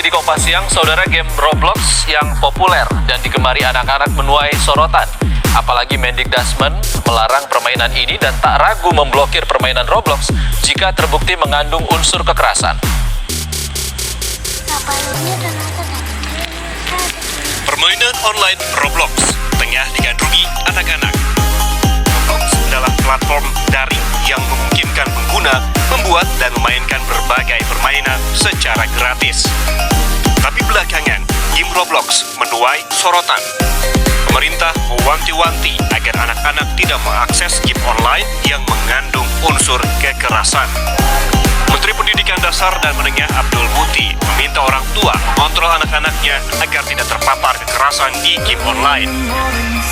di Kompas Siang, saudara, game Roblox yang populer dan digemari anak-anak menuai sorotan. Apalagi Mendikbud melarang permainan ini dan tak ragu memblokir permainan Roblox jika terbukti mengandung unsur kekerasan. Permainan online Roblox tengah digandrungi anak-anak. Roblox adalah platform daring yang memungkinkan pengguna membuat dan memainkan berbagai permainan secara gratis. Tapi belakangan, game Roblox menuai sorotan. Pemerintah mewanti-wanti agar anak-anak tidak mengakses game online yang mengandung unsur kekerasan. Menteri Pendidikan Dasar dan Menengah Abdul Muti meminta orang tua mengontrol anak-anaknya agar tidak terpapar kekerasan di game online.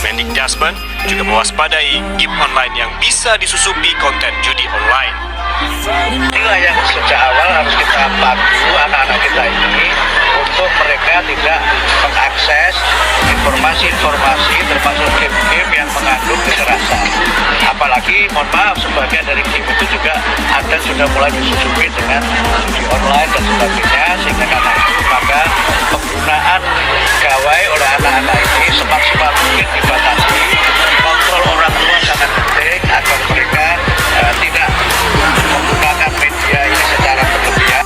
Mendikbud juga mewaspadai game online yang bisa disusupi konten judi online. Inilah yang sejak awal harus kita bantu anak-anak kita ini untuk mereka tidak mengakses informasi-informasi termasuk game-game yang mengandung kekerasan. Apalagi, mohon maaf, sebagian dari game itu juga ada sudah mulai disusupi dengan judi online dan sebagainya, sehingga karena itu maka penggunaan gawai oleh anak-anak ini semaksimal mungkin dibatasi. Kontrol orang tua sangat penting agar mereka tidak menggunakan media ini secara berlebihan.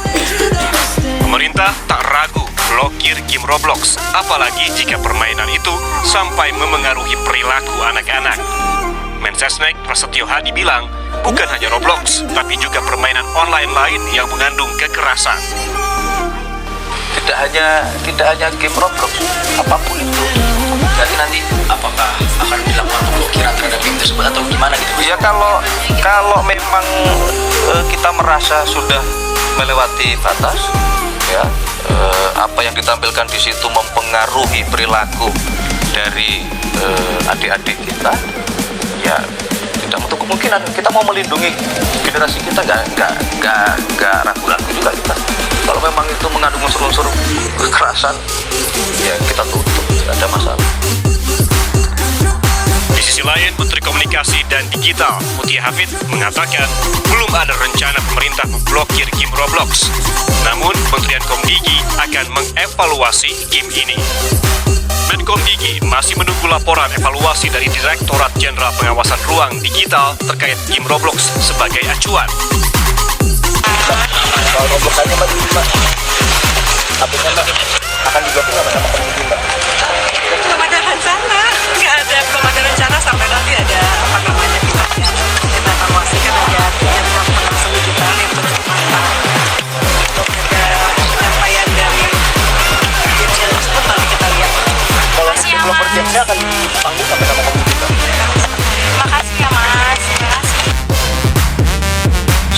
Pemerintah tak ragu blokir game Roblox, apalagi jika permainan itu sampai memengaruhi perilaku anak-anak. Mensesnek Prasetyo Hadi bilang, bukan hanya Roblox, tapi juga permainan online lain yang mengandung kekerasan. Tidak hanya game Roblox, apapun itu. Berarti nanti apakah akan dilakukan pemblokiran terhadap game tersebut atau gimana gitu? Ya kalau memang kita merasa sudah melewati batas, ya apa yang ditampilkan di situ mempengaruhi perilaku dari adik-adik kita, ya tidak untuk kemungkinan kita mau melindungi generasi kita, nggak ragu-ragu juga kita. Kalau memang itu mengandung unsur-unsur kekerasan, ya kita tutup, tidak ada masalah. Di sisi lain, Menteri Komunikasi dan Digital Mutia Hafid mengatakan belum ada rencana pemerintah memblokir game Roblox. Namun, Kementerian Komdigi akan mengevaluasi game ini. Menkomdigi masih menunggu laporan evaluasi dari Direktorat Jenderal Pengawasan Ruang Digital terkait game Roblox sebagai acuan. Kalau Roblox aja Mbak, Mbak akan diblokir sama Komdigi Mbak? Belum ada rencana, belum ada rencana sampai nanti ada kita evaluasikan aja yang pengawasan digital yang terus dipantau. Untuk ada penyampaian dari dirjen tersebut nanti kita lihat. Kalau developer gamenya akan dipanggil sampai sama Komdigi Mbak? Makasih ya Mas.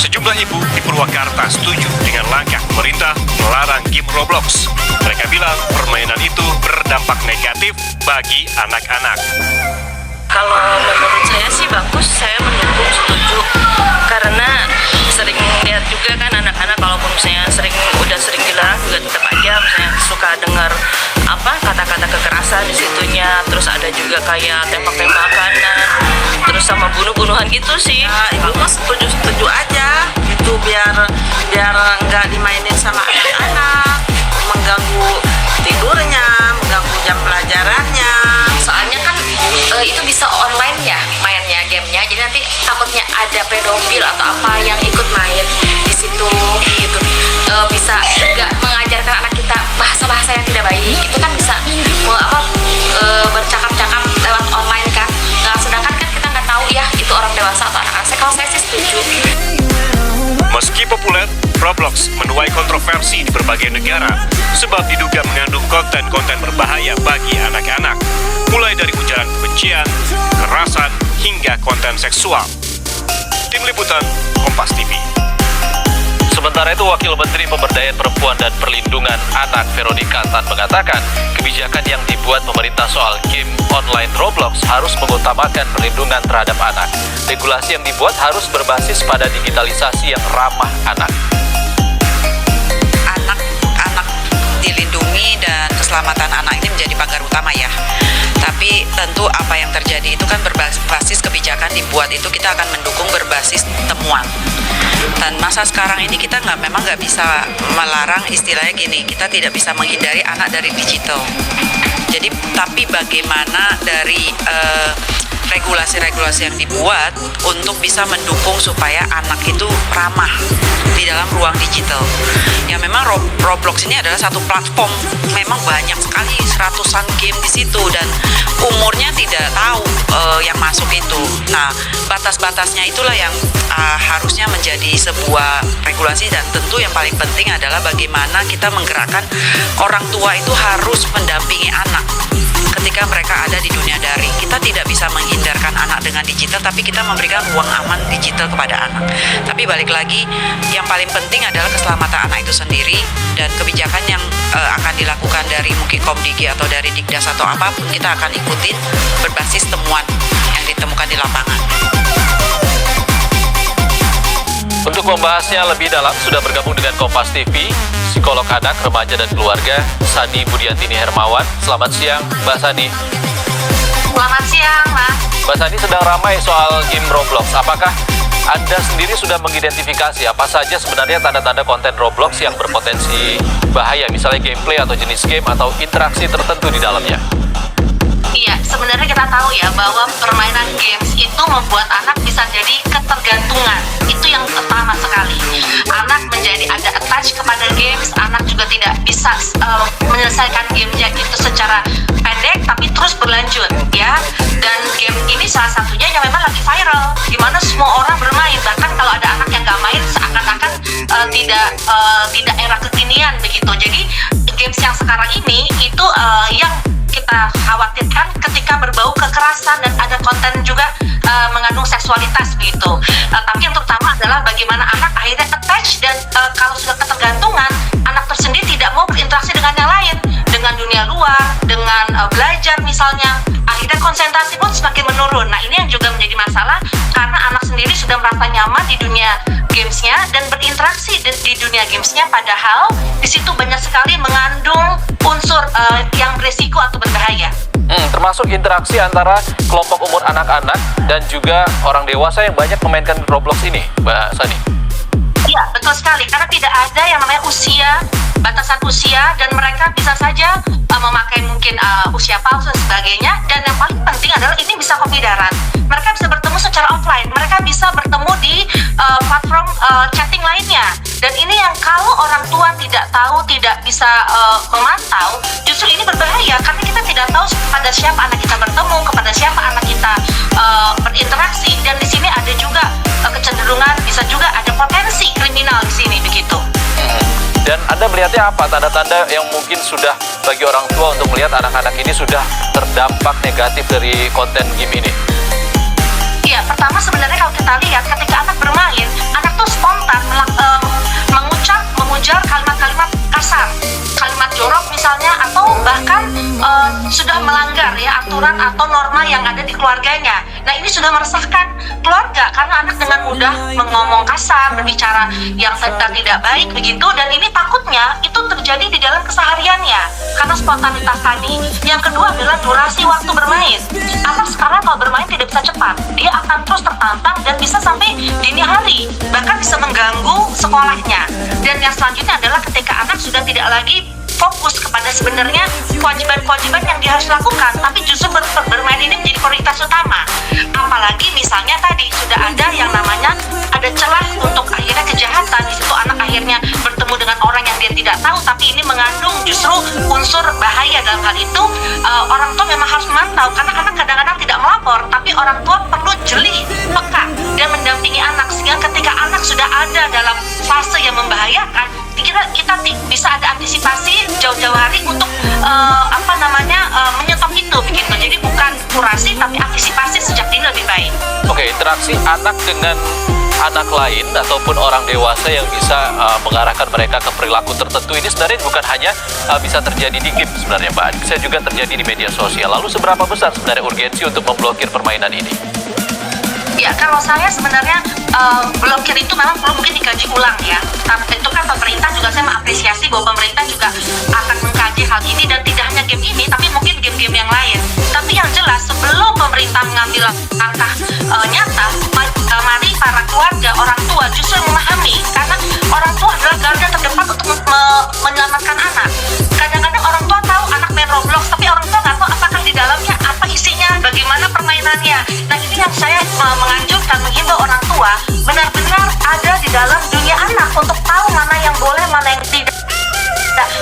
Sejumlah ibu di Purwakarta setuju dengan langkah pemerintah melarang game Roblox. Mereka bilang permainan itu berdampak negatif bagi anak-anak. Kalau menurut saya sih bagus, saya mendukung, setuju. Karena sering lihat juga kan anak-anak kalaupun misalnya udah sering dilarang juga tetap aja misalnya suka dengar kata-kata kekerasan di situnya, terus ada juga kayak tembak-tembakan, terus sama bunuh-bunuhan gitu sih. Ibu mah setuju aja itu biar nggak dimainin sama anak-anak, mengganggu tidurnya, mengganggu jam pelajarannya. Soalnya kan itu bisa online ya mainnya gamenya, jadi nanti takutnya ada pedofil atau apa yang ikut main di situ gitu. Bisa juga mengajarkan anak kita bahasa-bahasa yang tidak baik, itu kan bisa bercakap-cakap lewat online kan. Nah, sedangkan kan kita nggak tahu ya itu orang dewasa atau anak-anak. Kalau saya sih setuju. Meski populer, Roblox menuai kontroversi di berbagai negara sebab diduga mengandung konten-konten berbahaya bagi anak-anak, mulai dari ujaran kebencian, kekerasan, hingga konten seksual. Tim Liputan, Kompas TV. Sementara itu, Wakil Menteri Pemberdayaan Perempuan dan Perlindungan Anak Veronica Tan mengatakan kebijakan yang dibuat pemerintah soal game online Roblox harus mengutamakan perlindungan terhadap anak. Regulasi yang dibuat harus berbasis pada digitalisasi yang ramah anak. Anak dilindungi dan keselamatan anak ini menjadi pagar utama ya. Tapi tapi tentu apa yang terjadi itu kan berbasis kebijakan dibuat itu kita akan mendukung berbasis temuan. Dan masa sekarang ini kita memang nggak bisa melarang, istilahnya gini, kita tidak bisa menghindari anak dari digital. Jadi tapi bagaimana dari regulasi-regulasi yang dibuat untuk bisa mendukung supaya anak itu ramah di dalam ruang digital. Ya memang Roblox ini adalah satu platform, memang banyak sekali ratusan game di situ dan umurnya tidak tahu yang masuk itu. Nah, batas-batasnya itulah yang harusnya menjadi sebuah regulasi, dan tentu yang paling penting adalah bagaimana kita menggerakkan orang tua itu harus mendampingi anak ketika mereka ada di dunia daring. Kita tidak bisa menghindarkan anak dengan digital, tapi kita memberikan ruang aman digital kepada anak. Tapi balik lagi, yang paling penting adalah keselamatan anak itu sendiri, dan kebijakan yang akan dilakukan dari mungkin Komdigi atau dari Dikdas atau apapun kita akan ikutin berbasis temuan yang ditemukan di lapangan. Untuk membahasnya lebih dalam sudah bergabung dengan Kompas TV psikolog anak, remaja dan keluarga Sani Budiantini Hermawan. Selamat siang Mbak Sani. Selamat siang, Mas. Mbak Sani, sedang ramai soal game Roblox. Apakah Anda sendiri sudah mengidentifikasi apa saja sebenarnya tanda-tanda konten Roblox yang berpotensi bahaya, misalnya gameplay atau jenis game atau interaksi tertentu di dalamnya? Iya, sebenarnya kita tahu ya bahwa permainan games itu membuat anak bisa jadi ketergantungan. Itu yang pertama sekali. Anak menjadi ada attach kepada games, anak juga tidak bisa menyelesaikan gamenya itu secara pendek tapi terus berlanjut ya. Dan game ini salah satunya yang memang lagi viral, di mana semua orang bermain. Bahkan kalau ada anak yang nggak main seakan-akan tidak era kekinian begitu. Jadi games yang sekarang ini itu yang kita khawatirkan ketika berbau kekerasan dan ada konten juga mengandung seksualitas begitu. Tapi yang terutama adalah bagaimana anak akhirnya attach, dan kalau sudah ketergantungan, anak tersendiri tidak mau berinteraksi dengan yang lain, dengan dunia luar, dengan belajar misalnya, akhirnya konsentrasi pun semakin menurun. Nah, ini yang juga menjadi masalah karena anak sendiri sudah merasa nyaman di dunia gamesnya dan berinteraksi di dunia gamesnya, padahal di situ banyak sekali mengandung unsur yang beresiko atau berbahaya. Termasuk interaksi antara kelompok umur anak-anak dan juga orang dewasa yang banyak memainkan Roblox ini, Mbak Sani. Iya, betul sekali. Karena tidak ada yang namanya usia, batasan usia, dan mereka bisa saja memakai mungkin usia palsu dan sebagainya. Dan yang paling penting adalah ini bisa kopi darat. Mereka bisa bertemu secara offline. Mereka bisa bertemu di platform chatting lainnya. Dan ini yang kalau orang tua tidak tahu, tidak bisa memantau, justru ini berbahaya. Karena kita tidak tahu kepada siapa anak kita bertemu, kepada siapa anak kita berinteraksi. Dan di sini ada juga kecenderungan, bisa juga ada potensi kriminal di sini begitu. Dan Anda melihatnya apa tanda-tanda yang mungkin sudah bagi orang tua untuk melihat anak-anak ini sudah terdampak negatif dari konten game ini? Iya, pertama sebenarnya kalau kita lihat ketika anak bermain, anak tuh spontan mengujar kalimat-kalimat kasar, kalimat jorok misalnya, atau bahkan sudah melanggar ya aturan atau norma yang ada di keluarganya. Nah, ini sudah meresahkan keluarga karena anak dengan mudah mengomong kasar, berbicara yang tidak baik begitu, dan ini takutnya itu terjadi di dalam kesehariannya karena spontanitas tadi. Yang kedua adalah durasi waktu bermain. Anak sekarang kalau bermain tidak bisa cepat, dia akan terus tertantang dan bisa sampai dini hari, bahkan bisa mengganggu sekolahnya. Dan yang selanjutnya adalah ketika anak sudah tidak lagi fokus kepada sebenarnya kewajiban-kewajiban yang dia harus lakukan, tapi justru bermain ini menjadi prioritas utama. Apalagi misalnya tadi sudah ada yang namanya ada celah untuk akhirnya kejahatan. Di situ anak akhirnya bertemu dengan orang yang dia tidak tahu, tapi ini mengandung justru unsur bahaya. Dalam hal itu orang tua memang harus memantau, karena anak kadang-kadang tidak melapor, tapi orang tua perlu jeli, peka, dan mendampingi anak, sehingga ketika anak sudah ada dalam fase yang membahayakan, kita bisa ada antisipasi jauh-jauh hari untuk menyetop itu begitu. Jadi bukan kurasi tapi antisipasi sejak dini lebih baik. Oke, interaksi anak dengan anak lain ataupun orang dewasa yang bisa mengarahkan mereka ke perilaku tertentu ini sebenarnya bukan hanya bisa terjadi di game sebenarnya, Mbak, bisa juga terjadi di media sosial. Lalu seberapa besar sebenarnya urgensi untuk memblokir permainan ini? Ya, kalau saya sebenarnya blokir itu memang perlu mungkin dikaji ulang ya. Tentu kan pemerintah juga, saya mengapresiasi bahwa pemerintah juga akan mengkaji hal ini, dan tidak hanya game ini tapi mungkin game-game yang lain. Tapi yang pemerintah mengambil langkah nyata, mari para keluarga, orang tua justru memahami, karena orang tua adalah garda terdepan untuk menyelamatkan anak. Kadang-kadang orang tua tahu anak main Roblox, tapi orang tua nggak tahu apakah di dalamnya apa isinya, bagaimana permainannya. Nah, ini yang saya menganjurkan, menghimbau orang tua benar-benar ada di dalam dunia anak untuk tahu mana yang boleh, mana yang tidak,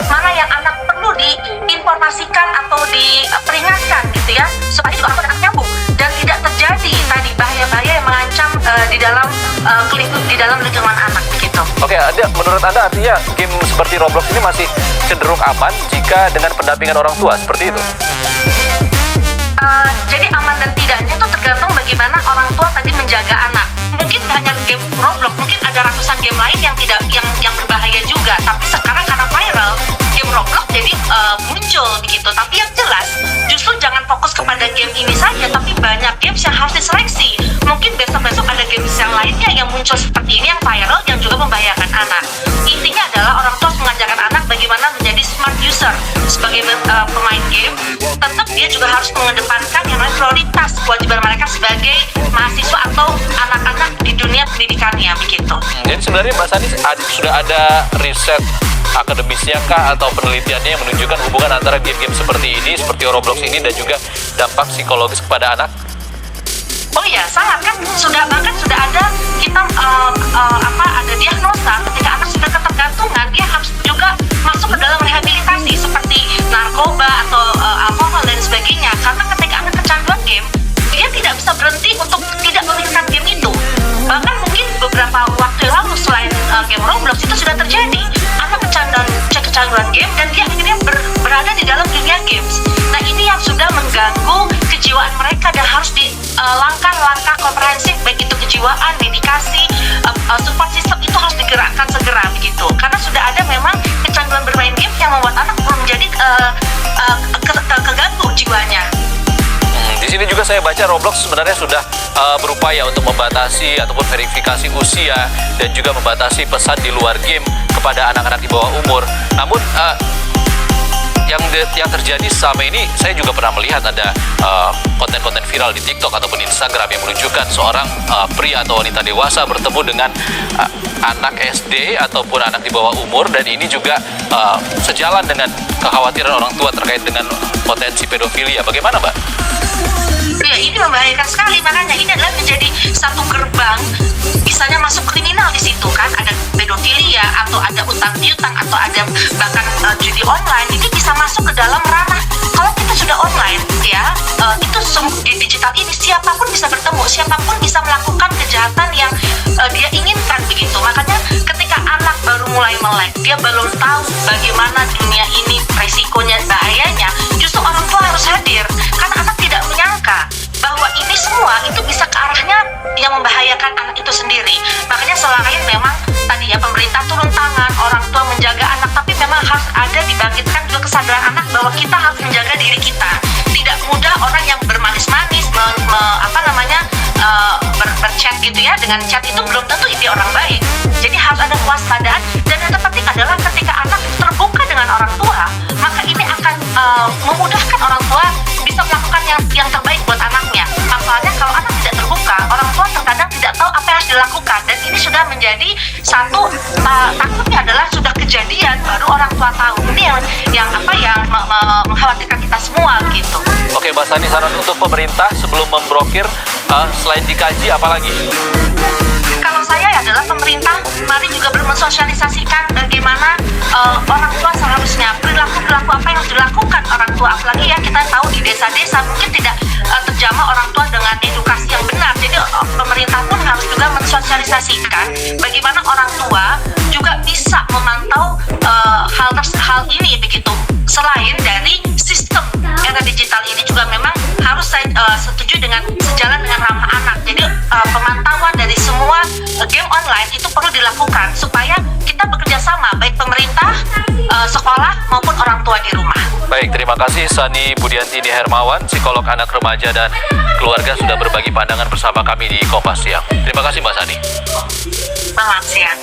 mana yang anak perlu diinformasikan atau diperingatkan gitu ya, supaya juga anak nyambung dan tidak terjadi tadi bahaya-bahaya yang mengancam di dalam lingkungan anak begitu. Oke, menurut Anda artinya game seperti Roblox ini masih cenderung aman jika dengan pendampingan orang tua, seperti itu? Jadi aman dan tidaknya itu tergantung bagaimana orang tua tadi menjaga anak. Mungkin hanya game Roblox, mungkin ada ratusan game lain yang berbahaya juga. Tapi sekarang karena viral, game Roblox jadi muncul begitu. Tapi yang jelas, justru jangan fokus kepada game ini saja, tapi banyak games yang harus diseleksi. Mungkin besok-besok ada games yang lainnya yang muncul seperti ini yang viral yang juga membahayakan anak. Intinya adalah orang tua mengajarkan anak bagaimana menjadi smart user sebagai pemain game. Tetap dia juga harus mengedepankan yang namanya prioritas kewajiban mereka sebagai mahasiswa atau anak-anak di dunia pendidikannya begitu. Jadi sebenarnya Mbak Sani sudah ada riset akademisnya kah atau penelitiannya yang menunjukkan hubungan antara game-game seperti ini, seperti Roblox ini, dan juga dampak psikologis kepada anak? Oh iya, sangat kan, bahkan sudah ada kita ada diagnosa ketika anak sudah ketergantungan, dia harus juga masuk ke dalam rehabilitasi seperti narkoba atau alkohol dan sebagainya. Karena ketika anak kecanduan game, dia tidak bisa berhenti untuk tidak memainkan game itu. Bahkan mungkin beberapa waktu lalu selain game Roblox itu sudah terjadi, anak kecanduan game dan dia akhirnya berada di dalam dunia games. Nah, ini yang sudah mengganggu kejiwaan mereka dan harus di langkah-langkah komprehensif, baik itu kejiwaan, medikasi, support system itu harus digerakkan segera begitu. Karena sudah ada memang kecanduan bermain game yang membuat anak menjadi keganggu jiwanya. Di sini juga saya baca Roblox sebenarnya sudah berupaya untuk membatasi ataupun verifikasi usia dan juga membatasi pesan di luar game kepada anak-anak di bawah umur. Namun yang terjadi selama ini, saya juga pernah melihat ada konten-konten viral di TikTok ataupun Instagram yang menunjukkan seorang pria atau wanita dewasa bertemu dengan anak SD ataupun anak di bawah umur, dan ini juga sejalan dengan kekhawatiran orang tua terkait dengan potensi pedofilia. Bagaimana, Mbak? Ya, ini membahayakan sekali, makanya ini adalah menjadi satu gerbang misalnya masuk kriminal di situ kan, ada pedofilia atau ada utang piutang atau ada bahkan judi online. Ini bisa masuk ke dalam ranah, kalau kita sudah online ya, itu di digital ini siapapun bisa bertemu, siapapun bisa melakukan kejahatan yang dia inginkan begitu. Makanya ketika anak baru mulai melek, dia belum tahu bagaimana dunia ini, resikonya, bahayanya, justru orang tua harus hadir karena anak tidak menyangka bahwa ini semua itu bisa ke arahnya yang membahayakan anak itu sendiri. Makanya selain memang tadi ya pemerintah turun tangan, orang tua menjaga anak, tapi memang harus ada dibangkitkan juga kesadaran anak bahwa kita harus menjaga diri kita. Tidak mudah orang yang bermanis-manis berchat gitu ya, dengan chat itu belum tentu dia orang baik. Jadi harus ada kewaspadaan, dan yang terpenting adalah ketika anak terbuka dengan orang tua, maka ini akan memudahkan orang tua bisa melakukan yang terbaik buat anaknya. Masalahnya kalau anak tidak terbuka, orang tua terkadang tidak tahu apa yang harus dilakukan, dan ini sudah menjadi satu takutnya adalah sudah kejadian baru orang tua tahu. Ini yang mengkhawatirkan kita semua gitu. Oke, Mbak Sani, saran untuk pemerintah sebelum memblokir selain dikaji apa lagi? Kalau saya adalah pemerintah, mari juga mensosialisasikan bagaimana orang tua seharusnya perilaku apa yang harus dilakukan orang tua. Apalagi ya kita tahu di desa-desa mungkin tidak terjamah orang tua dengan edukasi yang benar. Jadi pemerintah pun harus juga mensosialisasikan bagaimana orang tua juga bisa memantau hal ini begitu. Selain dari sistem era digital ini juga memang harus saya setuju dengan sejalan dengan ramah anak. Jadi pemantauan dari semua game online itu perlu dilakukan supaya kita bekerja sama, baik pemerintah, sekolah maupun orang tua di rumah. Baik, terima kasih Sani Budiantini Hermawan, psikolog anak remaja dan keluarga, sudah berbagi pandangan bersama kami di Kompas Siang. Terima kasih Mbak Sani. Selamat siang.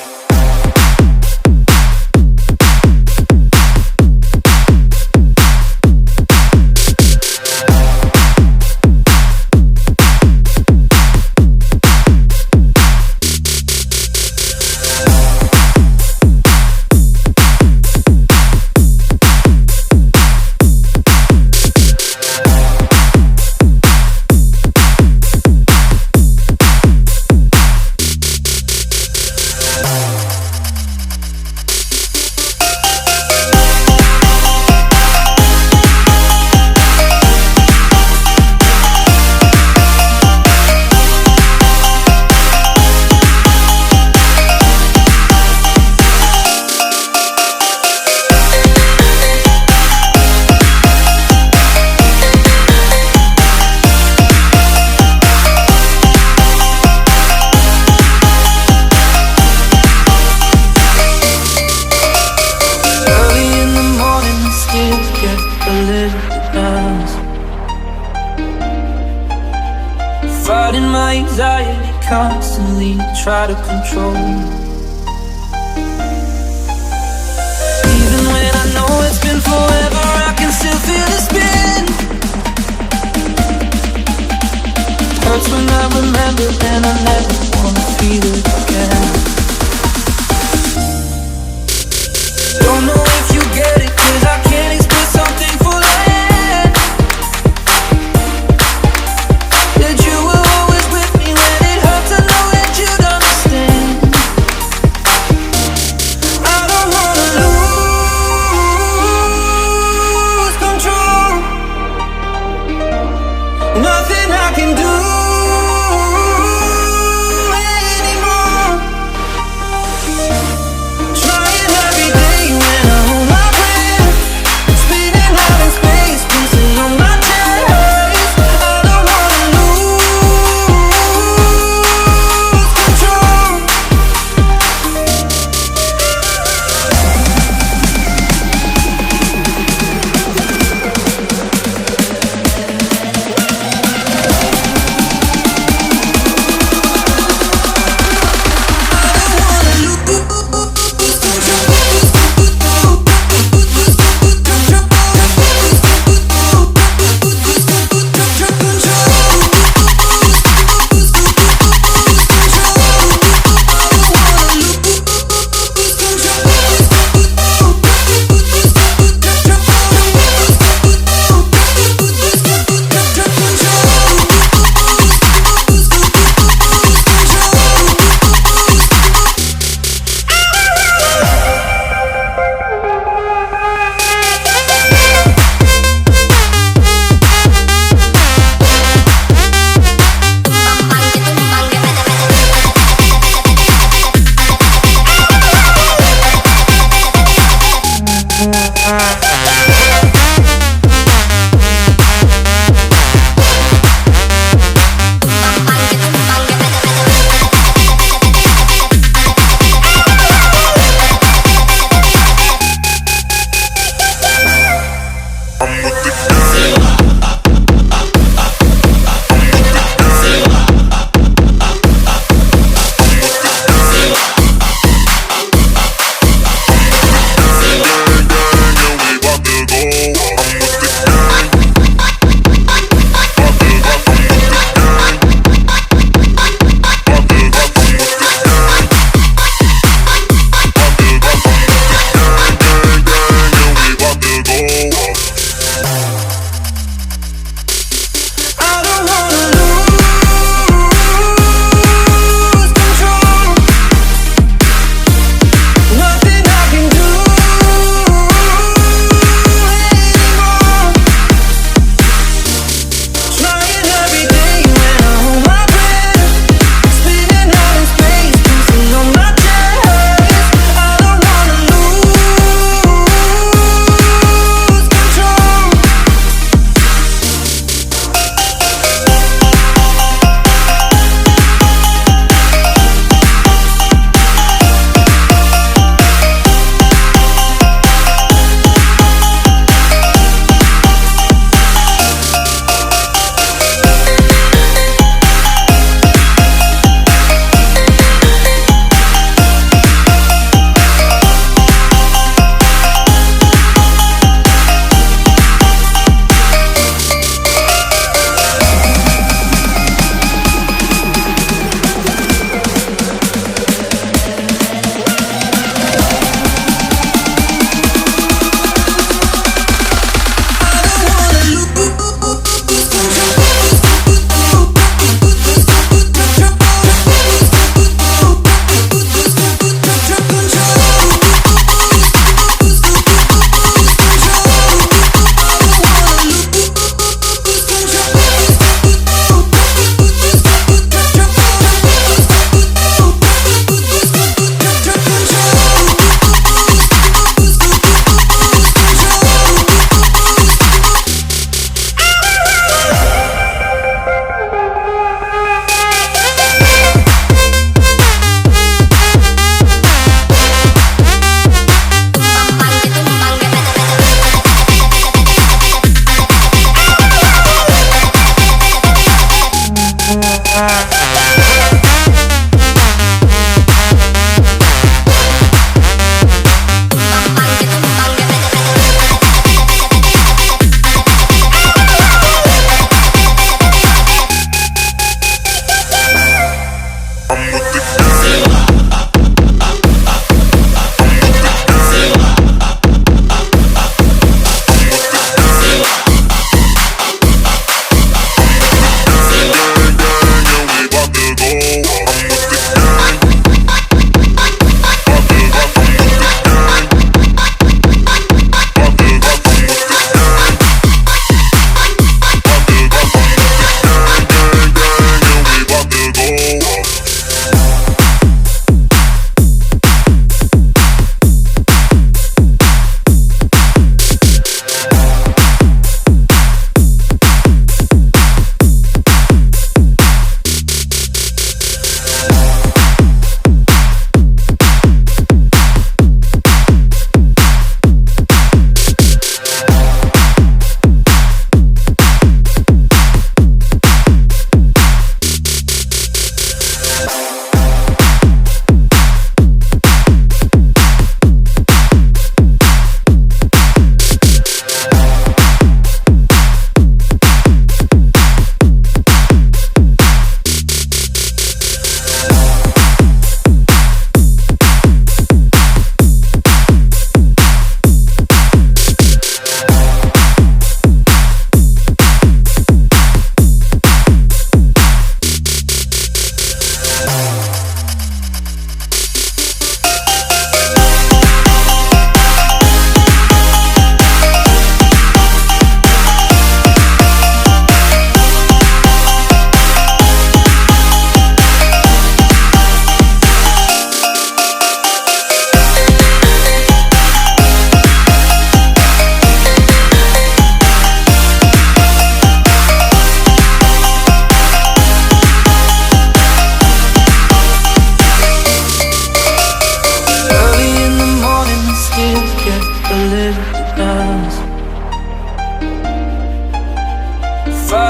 a little dance. Fighting my anxiety constantly, try to control. Even when I know it's been forever, I can still feel the spin. Hurts when I remember, and I never wanna feel it again. Don't know if you get it, 'cause I can't express something for land. That you were always with me when it hurts, I know that you'd understand. I don't wanna lose control. Nothing I can do anymore. Trying every day when I hold my breath, spinning out in space, pieces on my chest. I don't wanna lose control. Nothing I can do anymore.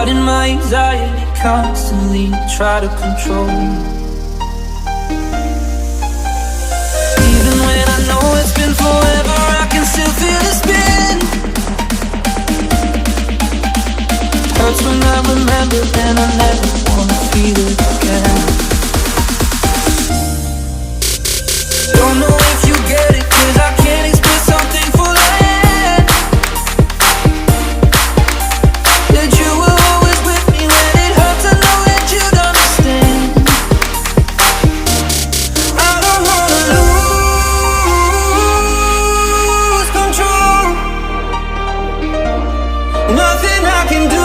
Fighting my anxiety constantly, try to control. Even when I know it's been forever, I can still feel it spin. Hurts when I remember, and I never wanna feel it again. Don't know if you get it, 'cause I can't express something for land. That you were always with me when it hurts, I know that you'd understand. I don't wanna lose control. Nothing I can do